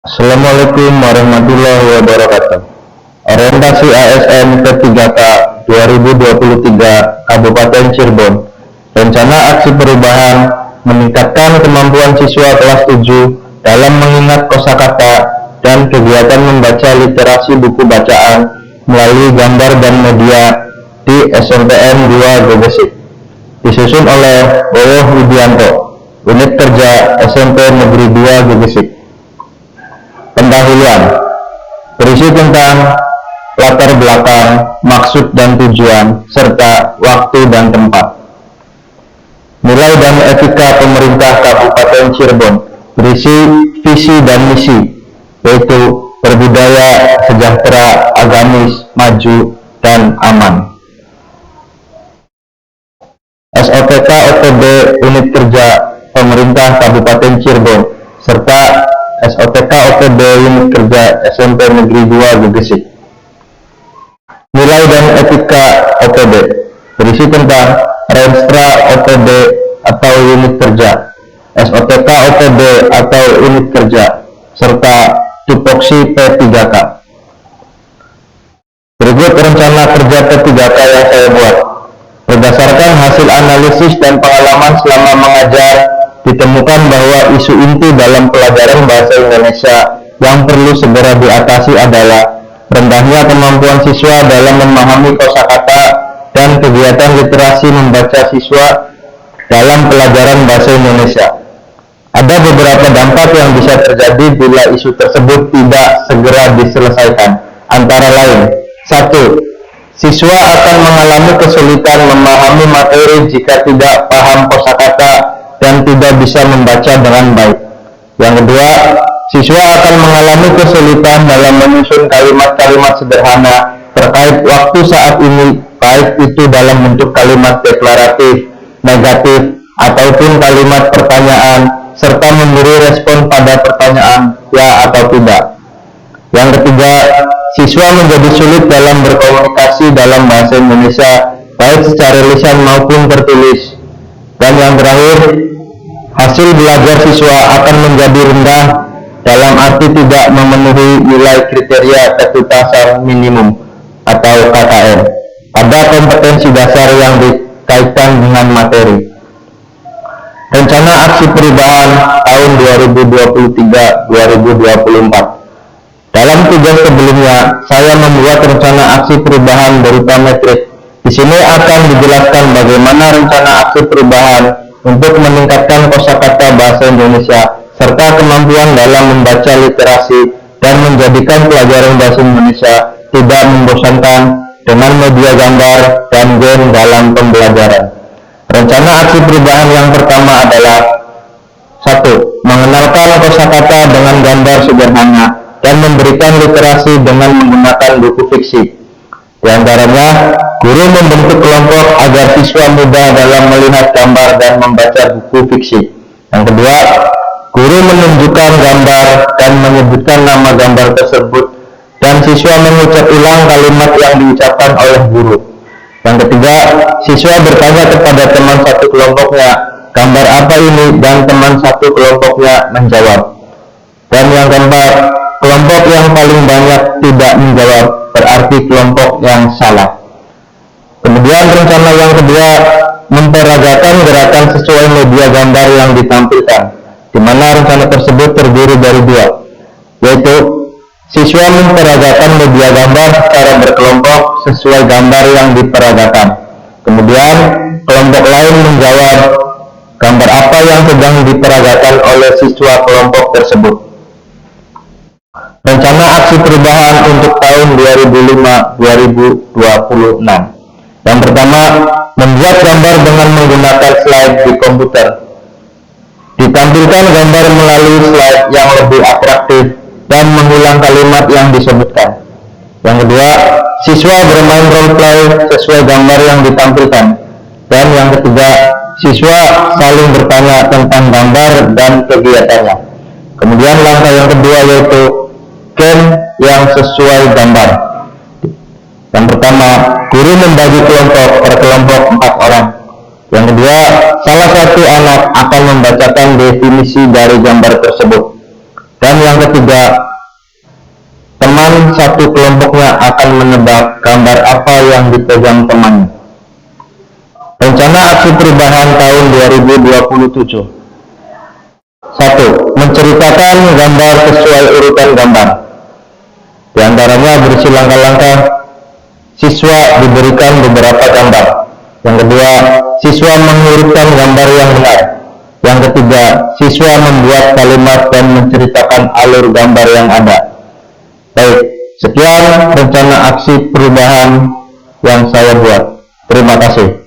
Assalamualaikum warahmatullahi wabarakatuh. Orientasi ASN P3K 2023 Kabupaten Cirebon. Rencana aksi perubahan meningkatkan kemampuan siswa kelas 7 dalam mengingat kosakata dan kegiatan membaca literasi buku bacaan melalui gambar dan media di SMPN 2 Gegesik. Disusun oleh Bowo Widianto, Unit Kerja SMP Negeri 2 Gegesik. Pendahuluan berisi tentang latar belakang, maksud dan tujuan, serta waktu dan tempat. Nilai dan etika pemerintah Kabupaten Cirebon berisi visi dan misi, yaitu berbudaya, sejahtera, agamis, maju, dan aman. SOTK OTD Unit Kerja Pemerintah Kabupaten Cirebon serta SOTK OTD Unit Kerja SMP Negeri 2 Gegesik. Nilai dan etika OTD berisi tentang Renstra OTD atau Unit Kerja, SOTK OTD atau Unit Kerja, serta tupoksi P3K. Berikut rencana kerja P3K yang saya buat. Berdasarkan hasil analisis dan pengalaman selama mengajar, ditemukan bahwa isu inti dalam pelajaran bahasa Indonesia yang perlu segera diatasi adalah rendahnya kemampuan siswa dalam memahami kosakata dan kegiatan literasi membaca siswa dalam pelajaran bahasa Indonesia. Ada beberapa dampak yang bisa terjadi bila isu tersebut tidak segera diselesaikan, antara lain: 1. Siswa akan mengalami kesulitan memahami materi jika tidak paham kosakata dan tidak bisa membaca dengan baik. Yang kedua, siswa akan mengalami kesulitan dalam menyusun kalimat-kalimat sederhana terkait waktu saat ini, baik itu dalam bentuk kalimat deklaratif, negatif, ataupun kalimat pertanyaan, serta memberi respon pada pertanyaan ya atau tidak. Yang ketiga, siswa menjadi sulit dalam berkomunikasi dalam bahasa Indonesia, baik secara lisan maupun tertulis. Dan yang terakhir, hasil belajar siswa akan menjadi rendah dalam arti tidak memenuhi nilai kriteria ketuntasan minimum atau KKM pada kompetensi dasar yang dikaitkan dengan materi. Rencana aksi perubahan tahun 2023-2024. Dalam tugas sebelumnya, saya membuat rencana aksi perubahan berupa metrik. Di sini akan dijelaskan bagaimana rencana aksi perubahan untuk meningkatkan kosakata bahasa Indonesia serta kemampuan dalam membaca literasi dan menjadikan pelajaran bahasa Indonesia tidak membosankan dengan media gambar dan game dalam pembelajaran. Rencana aksi perubahan yang pertama adalah: 1. Mengenalkan kosakata dengan gambar sederhana dan memberikan literasi dengan menggunakan buku fiksi. Di antaranya, guru membentuk kelompok agar siswa mudah dalam melihat gambar dan membaca buku fiksi. Yang kedua, guru menunjukkan gambar dan menyebutkan nama gambar tersebut dan siswa mengucap ulang kalimat yang diucapkan oleh guru. Yang ketiga, siswa bertanya kepada teman satu kelompoknya, gambar apa ini, dan teman satu kelompoknya menjawab. Dan yang keempat, kelompok yang paling banyak tidak menjawab berarti kelompok yang salah. Kemudian rencana yang kedua, memperagakan gerakan sesuai media gambar yang ditampilkan, di mana rencana tersebut terdiri dari dua, yaitu siswa memperagakan media gambar secara berkelompok sesuai gambar yang diperagakan. Kemudian kelompok lain menjawab gambar apa yang sedang diperagakan oleh siswa kelompok tersebut. Rencana aksi perubahan untuk tahun 2005-2026. Yang pertama, membuat gambar dengan menggunakan slide di komputer. Ditampilkan gambar melalui slide yang lebih atraktif dan mengulang kalimat yang disebutkan. Yang kedua, siswa bermain role play sesuai gambar yang ditampilkan. Dan yang ketiga, siswa saling bertanya tentang gambar dan kegiatannya. Kemudian langkah yang kedua yaitu game yang sesuai gambar. Yang pertama, guru membagi kelompok per kelompok 4 orang. Yang kedua, salah satu anak akan membacakan definisi dari gambar tersebut. Dan yang ketiga, ketiga, teman satu kelompoknya akan menebak gambar apa yang dipegang temannya. Rencana aksi perubahan tahun 2027. 1. Menceritakan gambar sesuai urutan gambar. Di antaranya berisi langkah-langkah siswa diberikan beberapa gambar. Yang kedua, siswa mengurutkan gambar yang benar. Yang ketiga, siswa membuat kalimat dan menceritakan alur gambar yang ada. Baik, sekian rencana aksi perubahan yang saya buat. Terima kasih.